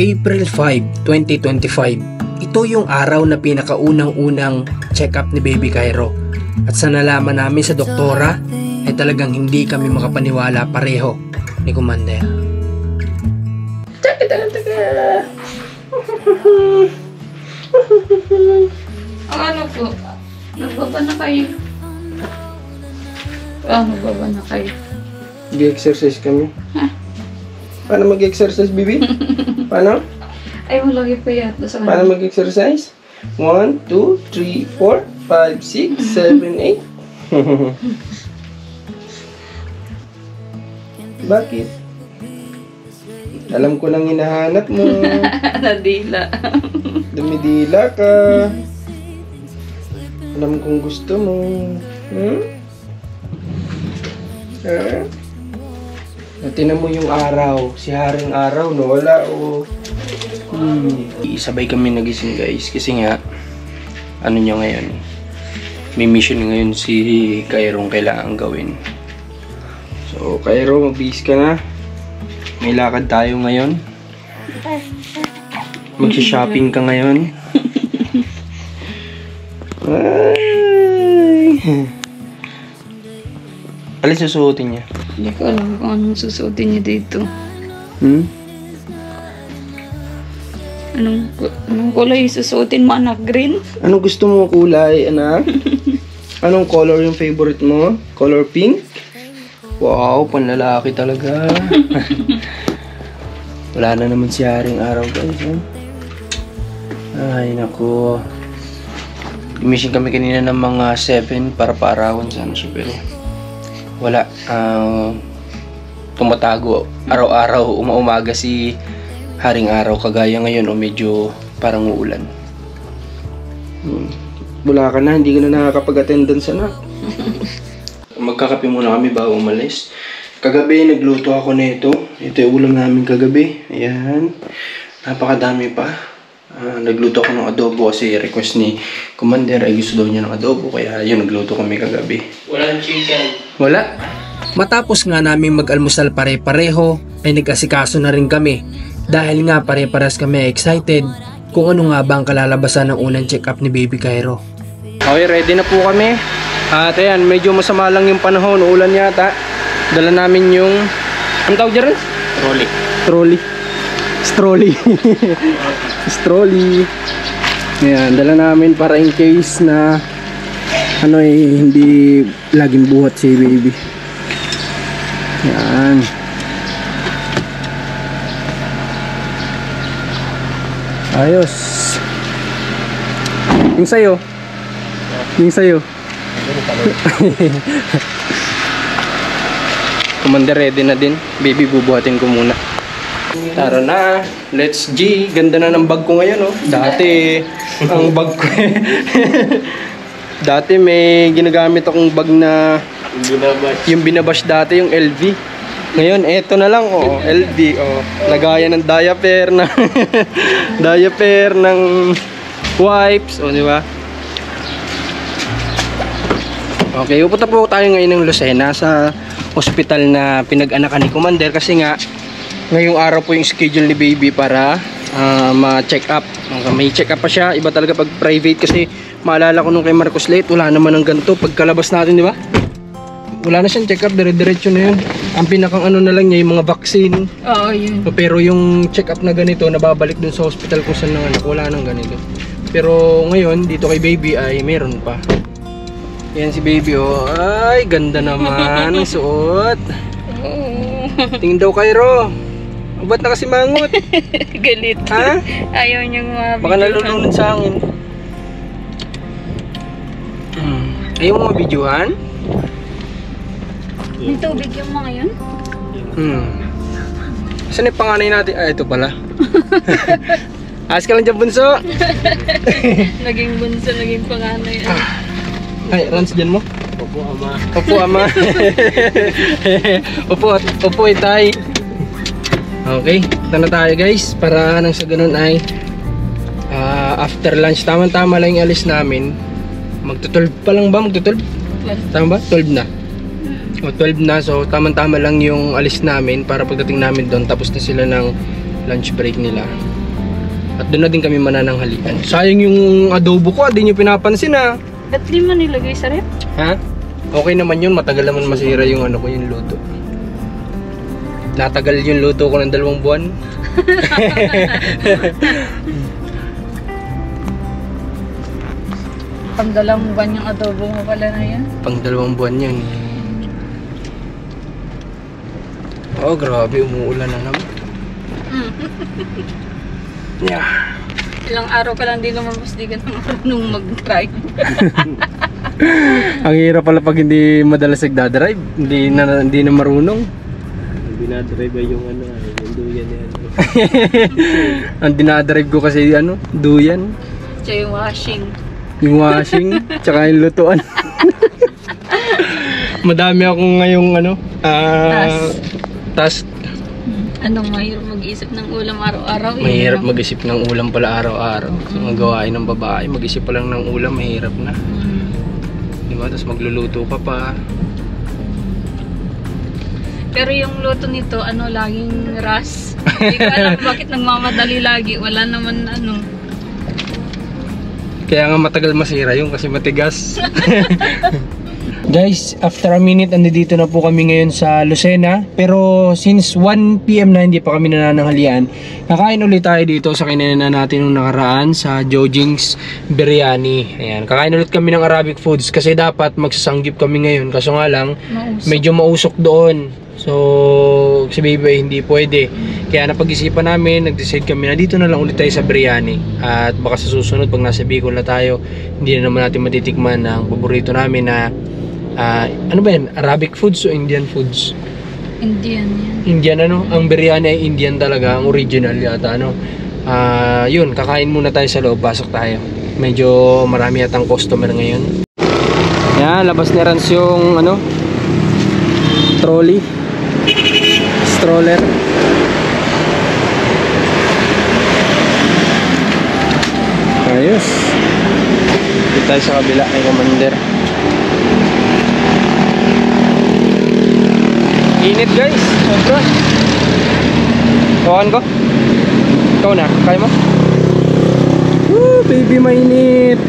April 5, 2025. Ito yung araw na pinakaunang-unang check-up ni Baby Cairo. At sa nalaman namin sa doktora, ay talagang hindi kami makapaniwala pareho ni Commander. Taga. Ano po? Nagbaba na kayo? Nagbaba na kayo? Mag-exercise kami. Ha? Paano mag-exercise, baby? Paano? Ay, malagi pa yata sa Paano mag-exercise? 1, 2, 3, 4, 5, 6, 7, 8. Bakit? Alam ko lang hinahanap mo. Nadila. Dumidila ka. Alam kong gusto mo. Tinan mo yung araw. Si Haring Araw, no? Wala, oh. Sabay kami nagising, guys. Kasi nga, ano niya ngayon? May mission ngayon si Cairong kailangan gawin. So, Cairo, magbihis ka na. May lakad tayo ngayon. Magsha-shopping ka ngayon. Ay. Alin susuotin niya? Hindi ko alam kung anong susuotin niya dito. Anong kulay susuotin mo, anak? Green? Anong gusto mo kulay, anak? Anong color yung favorite mo? Color pink? Wow, panlalaki talaga. Wala na naman si Haring Araw, guys. Ay, naku. Mission kami kanina ng mga 7 para paarawan sana siya, pero wala. Tumatago. Araw-araw, umaga si Haring Araw. Kagaya ngayon, medyo parang uulan. Wala ka na, hindi ka na nakakapag-attendance na. Magkakape muna kami bago umalis. Kagabi, nagluto ako nito. Ito yung ulam namin kagabi. Ayan. Napakadami pa. Nagluto ako ng adobo kasi request ni Commander ay gusto daw niya ng adobo. Kaya yun, nagluto kami kagabi. Walang chicken. Wala. Matapos nga namin mag-almusal pare-pareho, ay nag-asikaso na rin kami. Dahil nga pare-pares kami excited kung ano nga ba ang kalalabasan ng unang check-up ni Baby Cairo. Okay, ready na po kami. At ayan, medyo masama lang yung panahon, ulan yata. Dala namin yung, ang tawag dyan? Strolley. Ayan, dala namin para in case na hindi laging buhat si baby. Ayan. Ayos. Yung sayo. Commander ready na din. Baby, bubuhatin ko muna. Tara na. Let's G. Ganda na ng bag ko ngayon, oh. Dati, ang bag ko dati may ginagamit akong bag na yung binabash dati, yung LV. Ngayon, eto na lang, oh. LV, oh. Lagayan ng diaper na diaper ng wipes, oh, di ba? Okay, pupunta po tayo ngayon ng Lucena sa hospital na pinag-anakan ni Commander kasi nga ngayong araw po yung schedule ni baby para ma-check up. May check up pa siya, iba talaga pag private kasi maalala ko nung kay Marcos Late, wala naman ng ganito pagkalabas natin, di ba? Wala na siyang check up, dire-diretso na yun. Ang pinakang na lang niya yung mga vaccine. Oo, yun. Pero yung check up na ganito, nababalik dun sa hospital kung saan nanganak, wala nang ganito. Pero ngayon, dito kay baby ay meron pa. Yan si baby, oh. Ay, ganda naman ang suot. Tingin daw Cairo. Ba't nakasimangot? Galit. Ha? Ayaw niyang mabigyan. Baka nalulunod sa hangin. Ayaw mo mabidyohan? May tubig yung mga yun? Saan yung panganay natin? Ah, ito pala. Ask ka lang dyan, bunso. Naging bunso, naging panganay. Ay, Rans, dyan mo? Opo, ama. Opo, ama. Opo, itay. Okay, ito na tayo guys. Para nang sa ganun ay after lunch, tama-tama lang yung alis namin. Magto-12 pa lang ba? Magto-12? Tama ba? 12 na. O 12 na, so tama-tama lang yung alis namin para pagdating namin doon tapos na sila ng lunch break nila. At doon na din kami manananghalian. Sayang yung adobo ko, di nyo pinapansin ha. Ba't di mo nilagay sa rep? Ha? Okay naman yun, matagal naman masira yung ano ko, yung luto. Natagal yung luto ko ng 2 buwan. Pang 2 buwan yung adobo mo pala na yan. Pang 2 buwan yun. Oh, grabe, umuulan na naman. Yeah. Ilang araw ka lang din naman mas di ka na marunong mag-drive. Ang hirap pala pag hindi madalas nagdadrive. Hindi na marunong. Dinadrive ay yung ano, yung duyan yan. Ang dinadrive ko kasi ano, duyan. Tsaka yung washing. Yung washing, tsaka yung lutuan. Madami akong ngayong ano, task. Anong mahirap mag-isip ng ulam araw-araw? Mahirap mag-isip ng ulam pala araw-araw. Mga gawain ng babae, mag-isip pa lang ng ulam, mahirap na. Diba? Tapos magluluto ka pa. Pero yung luto nito, ano, laging ras. Hindi ko alam bakit nagmamadali lagi. Wala naman ano. Kaya nga matagal masira yung kasi matigas. Guys, after a minute, andito na po kami ngayon sa Lucena. Pero since 1 PM na hindi pa kami nanananghalian, kakain ulit tayo dito sa kinanan natin nung nakaraan sa Jojing's Biryani. Ayan, kakain ulit kami ng Arabic foods kasi dapat magsasanggip kami ngayon. Kaso nga lang, medyo mausok doon. So, si Baby hindi pwede. Kaya napag-isipan namin, nag-decide kami na dito na lang ulit tayo sa biryani. At baka sa susunod, pag nasa Bicol na tayo, hindi na naman natin matitikman ang paborito namin na ano ba yan? Arabic foods o Indian foods? Indian yan. Indian ano? Ang biryani ay Indian talaga. Ang original yata ano? Yun, kakain muna tayo sa loob. Pasok tayo. Medyo marami yatang customer ngayon. Yan, labas ni Rans yung ano? Trolley. Stroller. Ayos. Dito tayo sa kabila kay Commander. Init guys, sobra. Kawan ko. Ikaw na, kaya mo? Woo, baby, mainit.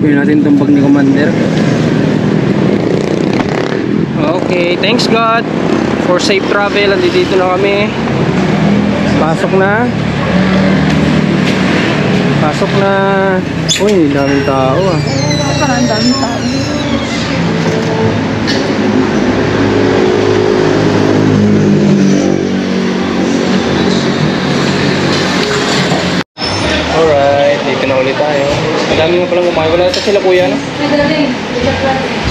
Pwede natin itong bag ni Commander. Okay, thanks God for safe travel. Andito na kami. Pasok na. Pasok na. Uy, daming tao ah. Parang daming tao. Alright, dito na ulit tayo. Madami mo palang kumain. Wala ito sila kuya, no?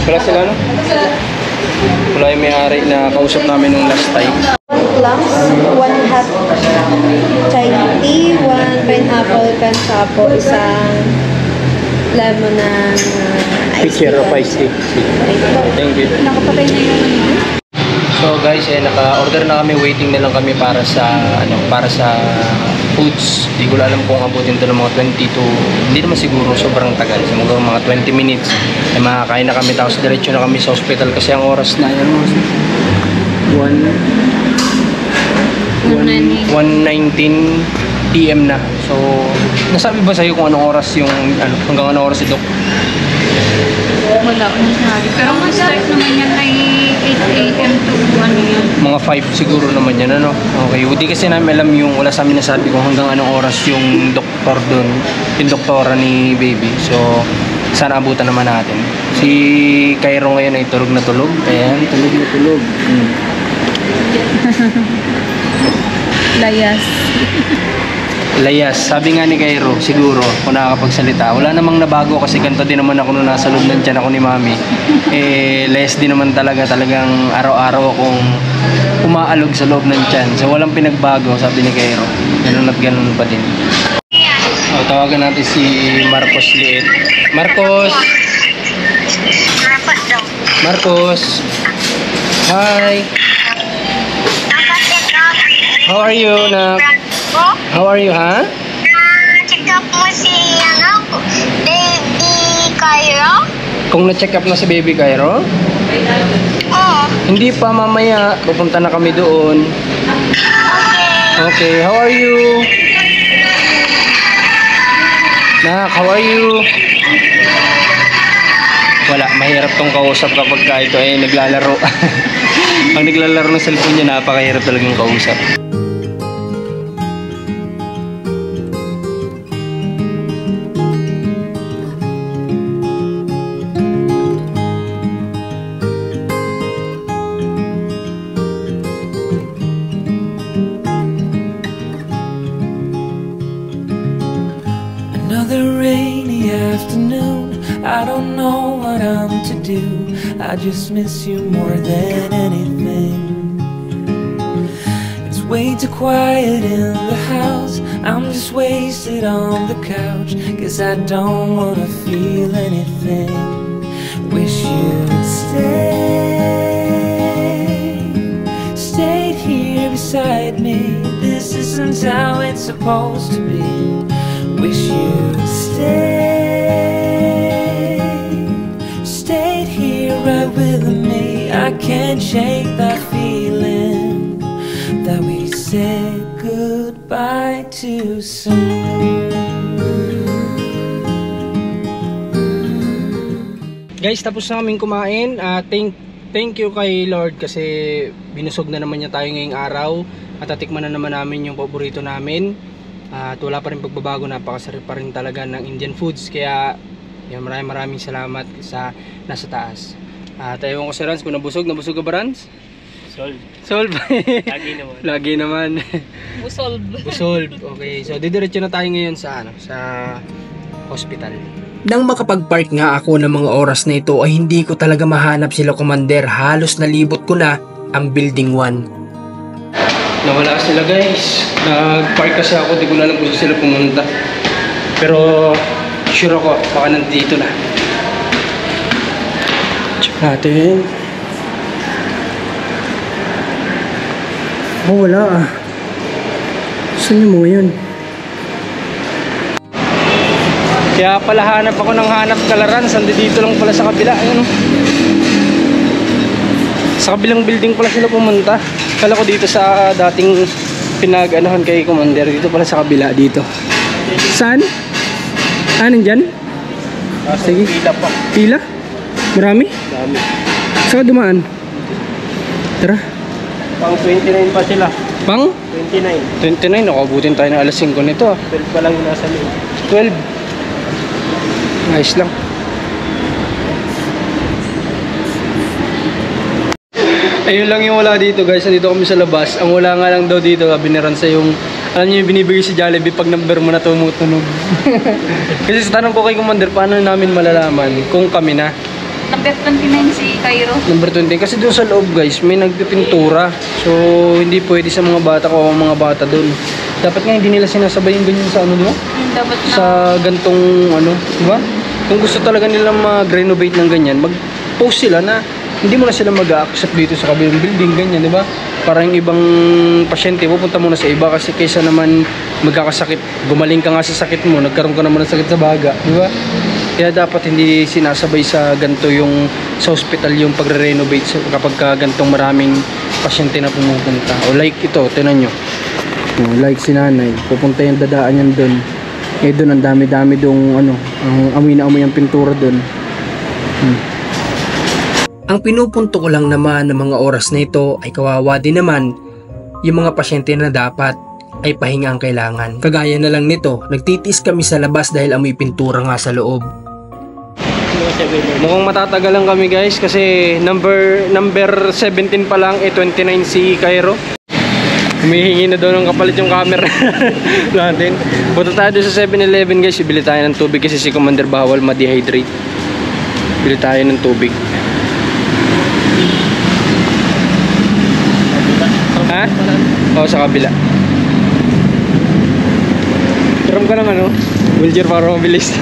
Wala sila, no? Wala yung may-ari na kausap namin nung last time. 1 plums, 1 hot chai tea, 1 pineapple cansapo, isang lemon ng ice tea. Picture of ice tea. Thank you. Nakapatay na yung ano. So guys, naka-order na kami, waiting na lang kami para sa para sa foods. Hindi ko alam kung abutin to ng mga 20 to, hindi naman siguro sobrang tagal. So mga 20 minutes ay makakain na kami, tapos diretso na kami sa hospital kasi ang oras na yan 1:19 PM na. So nasabi ba sa'yo kung anong oras yung hanggang anong oras si Doc? Wala ko nasabi. Pero ang start naman yan ay 8 AM to 1 yan. Mga 5 siguro naman yan, ano? Okay, hindi kasi namin alam yung, wala sa amin nasabi kung hanggang anong oras yung doktor dun, yung doktora ni Baby. So, sana abutan naman natin. Si Cairo ngayon ay tulog na tulog. Ayan, tulog na tulog. Layas. Layas, sabi nga ni Cairo, siguro, kung nakakapagsalita, wala namang nabago kasi ganito din naman ako nung nasa loob ng tiyan ako ni Mami. Layas din naman talagang araw-araw akong umaalog sa loob ng tiyan. So walang pinagbago, sabi ni Cairo. Ganun at ganun pa din. Tawagan natin si Marcos Liit. Marcos! Marcos! Hi! How are you, Nak? How are you, ha? Check up mo si Baby Cairo? Kung na-check up na si Baby Cairo? Oo. Hindi pa, mamaya. Pupunta na kami doon. Okay, how are you? Nak, how are you? Wala, mahirap tong kausap kapag ito ay naglalaro. Pag naglalaro ng cellphone niya, napakahirap talagang kausap. Another rainy afternoon, I don't know what I'm to do. I just miss you more than anything. It's way too quiet in the house, I'm just wasted on the couch, 'cause I don't wanna feel anything. Wish you'd stayed here beside me. This isn't how it's supposed to be. Wish you'd stayed here right with me. I can't shake that feeling that we said goodbye too soon. Guys, tapos na kaming kumain. Thank you kay Lord kasi binusog na naman niya tayo ngayong araw. At tatikman na naman namin yung paborito namin. At wala pa rin pagbabago, napakasarap pa rin talaga ng Indian foods. Kaya yan, maraming salamat sa nasa taas. At ewan ko si Rans kung nabusog ka ba, Rans? Solve. Lagi naman. Busolve. Okay, so didiretso na tayo ngayon sa hospital. Nang makapag-park nga ako ng mga oras na ito ay hindi ko talaga mahanap sila Commander. Halos nalibot ko na ang Building 1. Nawala sila, guys. Nag-park kasi ako, di ko na alam kung sila pumunta. Pero sure ako, baka nandito na. Check natin. Oh, wala ah. Saan yung mga yun? Kaya pala hanap ako ng hanap kalaran. Sandi dito lang pala sa kabila. Ayun, oh. Sa kabilang building pala sila pumunta. Kala ko dito sa dating pinag-anahan kay Commander. Dito pala sa kabila dito. Saan? Nandyan? Sige. Pila pa. Pila? Marami? Marami. Saan dumaan? Tara. Pang 29 pa sila. Pang? 29. 29. Nakabutin tayo ng alas 5 nito ah. 12 pa lang yung nasa loob. 12. Nice lang. Ayun lang yung wala dito, guys. Nandito kami sa labas. Ang wala nga lang daw dito, biniran sa yung, alam niyo yung binibigay si Jollibee pag number mo na tumutunog. Kasi sa tanong ko kay Commander, paano namin malalaman kung kami na? Number 29 si Cairo. Number 20. Kasi doon sa loob, guys, may nagpipintura. So, hindi pwede sa mga bata ko o mga bata doon. Dapat nga hindi nila sinasabay yung ganyan sa ano, di ba? Dapat na. Sa gantong ano, di ba? Kung gusto talaga nilang mag-renovate ng ganyan, mag-post sila na hindi mo na sila mag-accept dito sa kabilang building, ganyan, di ba? Para yung ibang pasyente, pupunta muna sa iba kasi kaysa naman magkakasakit, gumaling ka nga sa sakit mo, nagkaroon ka naman ng sakit sa baga, di ba? Kaya dapat hindi sinasabay sa ganito yung sa hospital yung pagre-renovate kapag ka gantong maraming pasyente na pumupunta. O like ito, tinan nyo. Like si nanay, pupunta yung dadaan yan doon. Eh doon ang dami-dami doong ano, ang amoy na amoy ang pintura doon. Ang pinupunto ko lang naman ng mga oras na ito ay kawawa din naman yung mga pasyente na dapat ay pahinga ang kailangan. Kagaya na lang nito, nagtitiis kami sa labas dahil amoy pintura nga sa loob. Mukhang matatagal lang kami, guys, kasi number 17 pa lang, 29 si Cairo. Humihingi na daw ng kapalit yung camera natin. Punta tayo doon sa 7-Eleven, guys. Bili tayo ng tubig kasi si Commander bawal ma-dehydrate. Bili tayo ng tubig. Ha? Oo, sa kabila. Karam ka ng ano? Wheelchair para mabilis.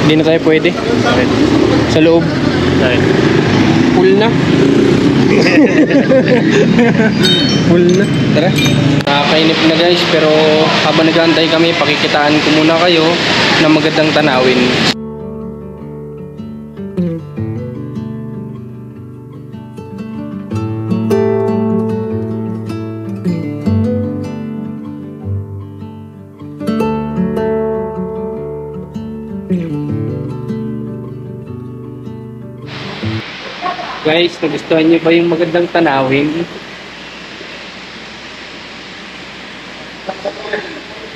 Hindi na tayo pwede. Sa loob. Full na. Full na. Tara. Nakakainip na, guys, pero habang nag-aantay kami, pakikitaan ko muna kayo ng magandang tanawin. Guys, nagustuhan niyo ba yung magandang tanawin?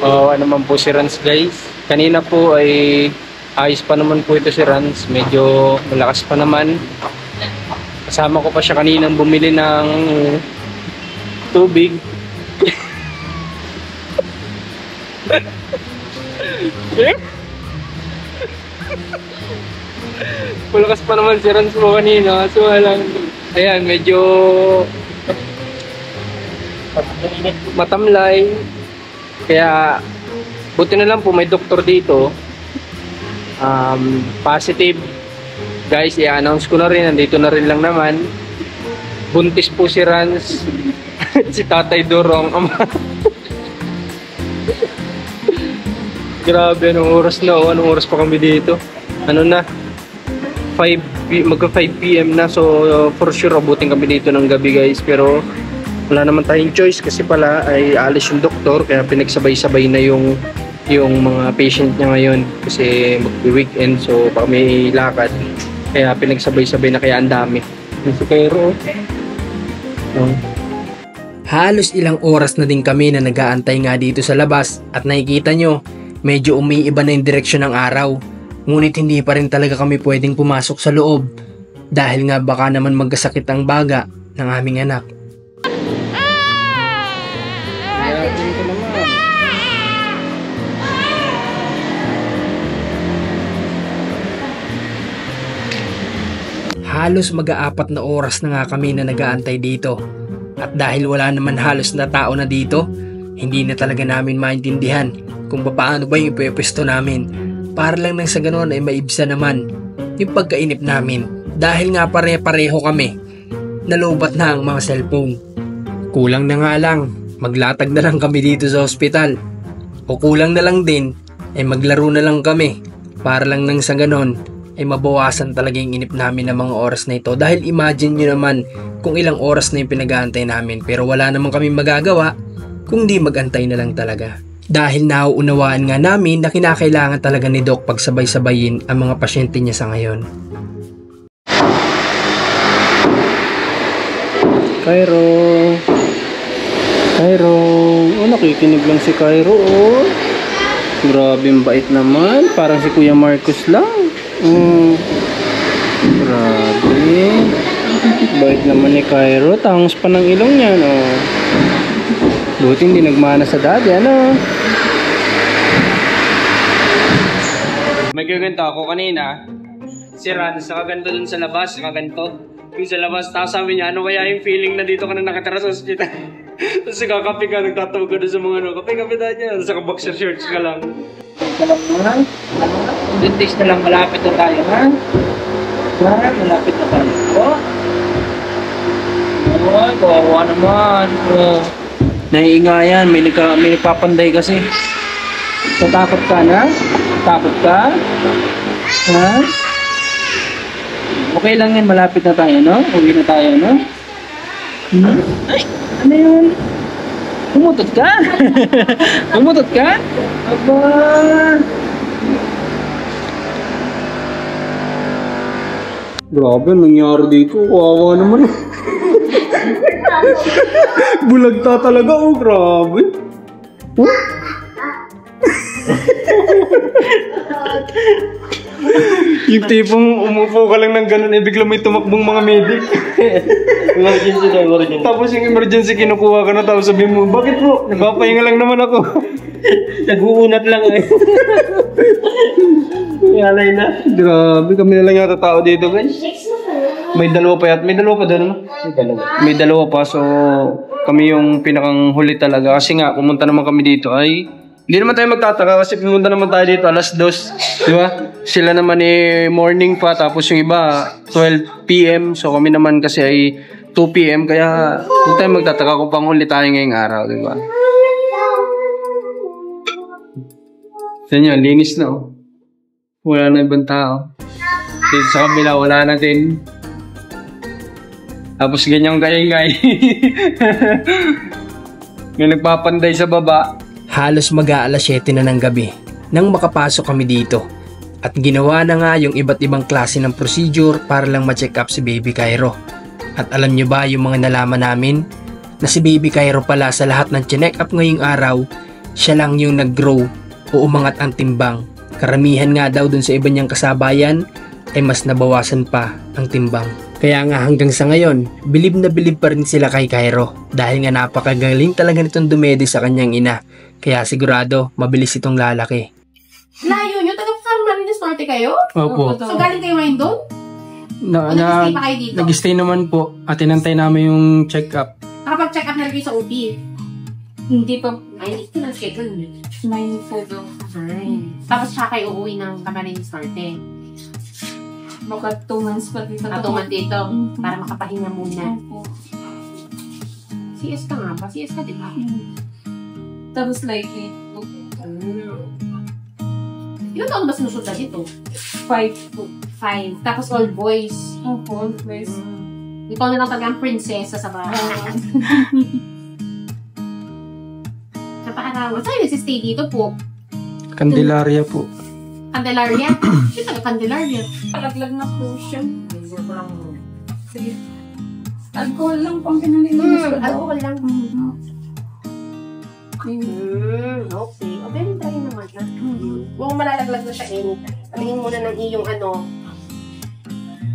Ano naman po si Rans, guys. Kanina po ay ayos pa naman po ito si Rans. Medyo malakas pa naman. Kasama ko pa siya kaninang bumili ng tubig. Malakas pa naman si Rans mo kanina. So lang, ayan, medyo matamlay. Kaya buti na lang po may doktor dito. Positive. Guys, i-announce ko na rin, nandito na rin lang naman. Buntis po si Rans. Si Tatay Dorong. Grabe, anong oras na? Anong oras pa kami dito? Ano na? Magka 5 PM na. So for sure abutin kami dito ng gabi, guys. Pero wala naman tayong choice kasi pala ay alis yung doktor. Kaya pinagsabay-sabay na yung mga patient niya ngayon. Kasi mag-weekend, so baka may lakad. Kaya pinagsabay-sabay na, kaya ang dami. Si Cairo. Halos ilang oras na din kami na nag-aantay nga dito sa labas at nakikita nyo, medyo umiiba na yung direksyon ng araw. Ngunit hindi pa rin talaga kami pwedeng pumasok sa loob dahil nga baka naman magkasakit ang baga ng aming anak. Halos mag-aapat na oras na nga kami na nag-aantay dito. At dahil wala naman halos na tao na dito, hindi na talaga namin maintindihan kung paano ba yung ipwesto namin. Para lang nang sa ganoon ay maibsa naman yung pagkainip namin. Dahil nga pare-pareho kami, nalubat na ang mga cellphone. Kulang na nga lang, maglatag na lang kami dito sa ospital. O kulang na lang din, ay maglaro na lang kami. Para lang nang sa ganoon, ay mabawasan talaga yung inip namin ng mga oras na ito. Dahil imagine nyo naman kung ilang oras na yung pinag-aantay namin. Pero wala naman kami magagawa kung di mag-antay na lang talaga. Dahil nauunawaan nga namin na kinakailangan talaga ni Doc pagsabay-sabayin ang mga pasyente niya sa ngayon. Cairo, nakikinig lang si Cairo, oh. Grabe, bait naman. Parang si Kuya Marcos lang. Grabe. Bait naman ni Cairo. Tangos pa ng ilong niya, no? Buti hindi nagmana sa daddy, ano? May gaganto ako kanina. Si Rans, nakaganda dun sa labas, nakaganto. Yung sa labas, tapos sabi niya, ano kaya yung feeling na dito ka na nakatara sa hospital? Tapos kakapi ka, nagtatawag ka doon sa mga ano, kape tayo niya, sa boxer shorts ka lang. Dentist na lang, malapit na tayo, ha? Malapit na tayo. Oh, kawawa naman. Naiingayan, may nagpapanday kasi. Tatakot ka na? Takot ka? Ha? Okay lang yan, malapit na tayo, no? Uwi na tayo, no? Ay, ano yun? Pumutot ka? Pumutot ka? Aba! Grabe, nangyari dito. Kawawa naman. Bulagta talaga, oh, grabe. Yung tipong umupo ka lang ng ganun, eh bigla may tumakbong mga medic. Emergency na, emergency. Tapos yung emergency kinukuha ka na, tapos sabihin mo, bakit po? Nagpapahinga lang naman ako. Nag-uunat lang eh. Alay na. Grabe, kami na lang yata tao dito, guys. May dalawa pa yata. May dalawa pa doon, no? May dalawa pa, so kami yung pinakang huli talaga. Kasi nga, pumunta naman kami dito ay hindi naman tayo magtataka kasi pumunta naman tayo dito alas 2, di ba? Sila naman morning pa, tapos yung iba 12 PM. So kami naman kasi ay 2 PM, kaya hindi tayo magtataka kung panghuli tayo ngayong araw, di ba? Yan yun, linis na, oh. Wala na ibang tao. Dito sa kabila, wala na din. Tapos ganyang kaingay. Yung nagpapanday sa baba. Halos mag-aalas 7 na ng gabi nang makapasok kami dito. At ginawa na nga yung iba't ibang klase ng procedure para lang ma-check up si Baby Cairo. At alam nyo ba yung mga nalaman namin? Na si Baby Cairo pala sa lahat ng chinek up ngayong araw, siya lang yung nag-grow o umangat ang timbang. Karamihan nga daw dun sa iba niyang kasabayan ay mas nabawasan pa ang timbang. Kaya nga hanggang sa ngayon, bilib na bilib pa rin sila kay Cairo dahil nga napakagaling talaga nitong dumede sa kanyang ina. Kaya sigurado mabilis itong lalaki. Layo nyo? Taga-Camarines Norte kayo? Opo. So galing kayo ngayon doon? Nag-stay pa kayo dito? Nag-stay naman po at inantay namin yung check-up. Nakapag-check up na rin kayo sa OP? Hindi pa. Ay, hindi ko na-schedule. 9-7. Tapos siya kayo uuwi ng Camarines Norte. Baka 2 months pa dito. Katuman dito. Para makapahinga muna. CS ka nga ba? CS ka diba? Tapos likely. Ilan taon ba sinusunod dito? 5. 5. Tapos all boys. Opo, please. Ikaw na lang talagang prinsesa sa bahay. Napakarawan. Saan nagsistay dito po? Candelaria po. Candelaria? Sino taga Candelaria? Palaglag na po siya. Sige. Alcohol lang pang pinalilinis ko. Alcohol lang. Okay. Okay rin tayo naman. Kung malalaglag na siya anytime. Talingin muna ng iyong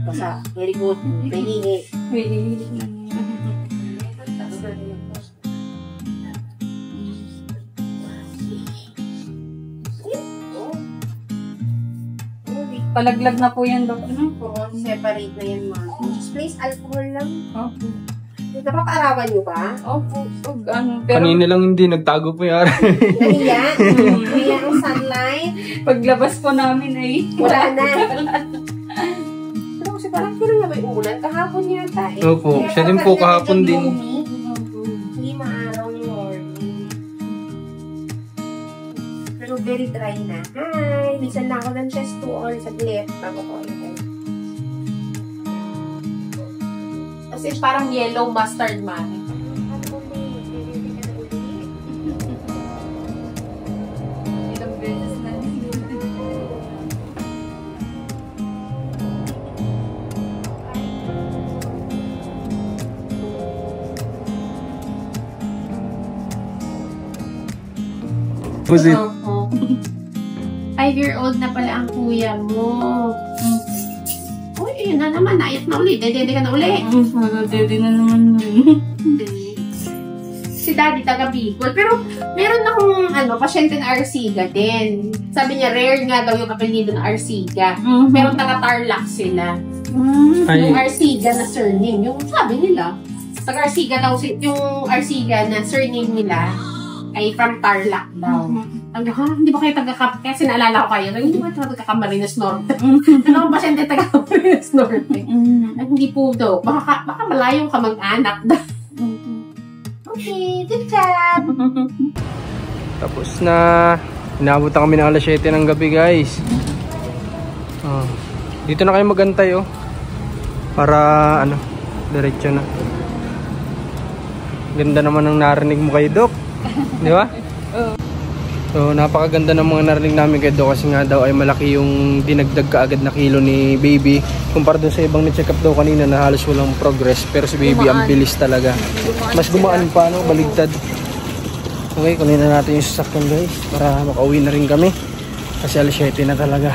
basta, very good. May lihi. Palaglag na po yan, Dok. Separate na yan, ma. Just please, alcohol lang. Opo. Napaka-arawan nyo ba? Opo. Pero Kanina lang hindi, nagtago po yung araw. Nahiya. Nahiya ang sunlight. paglabas po namin ay Wala na. Pero kasi parang kailan na may ulan. Kahapon yata eh. Opo, Kaya siya din parang po kahapon medyo din. gloomy. Hindi maaraw yung morning. Pero very dry na. Hi! Lisan na ako ng chest to all saglit bago ko ilagay. As in parang yellow mustard man. ilang beses na. Pusit. 5-year-old na pala ang kuya mo. Uy, yun na naman. Naayos na ulit. Dede ka na ulit. Dede na naman yun. Si Daddy taga Bicol. Pero meron akong pasyente na Arsiga din. Sabi niya, rare nga daw yung apelido na Arsiga. Pero taga Tarlac sila. Ay, Yung Arsiga na surname. Yung sabi nila, taga Arsiga daw, yung Arsiga na surname nila ay from Tarlac daw. Ang hindi ba kayo taga-Cap? Kasi naalala ko kayo, hindi ba taga Camarines Norte? Ano ang pasyente taga Camarines Norte? Ay, hindi po daw. Baka malayong ka mag-anak daw. Okay, good job! tapos na. Inabot na kami ng alas 7 ng gabi, guys. Dito na kayo magantay, oh. Para, diretso na. Ganda naman ng narinig mo kay Doc. Di ba? So, napakaganda ng mga narinig namin kay Doc kasi nga daw ay malaki yung dinagdag kaagad na kilo ni Baby. Kumpara dun sa ibang ni-check up daw kanina na halos walang progress. Pero si Baby ang bilis talaga. Mas gumaan pa, baligtad. Okay, kunin na natin yung sasakyan, guys. Para makauwi na rin kami. Kasi alas 7 na talaga.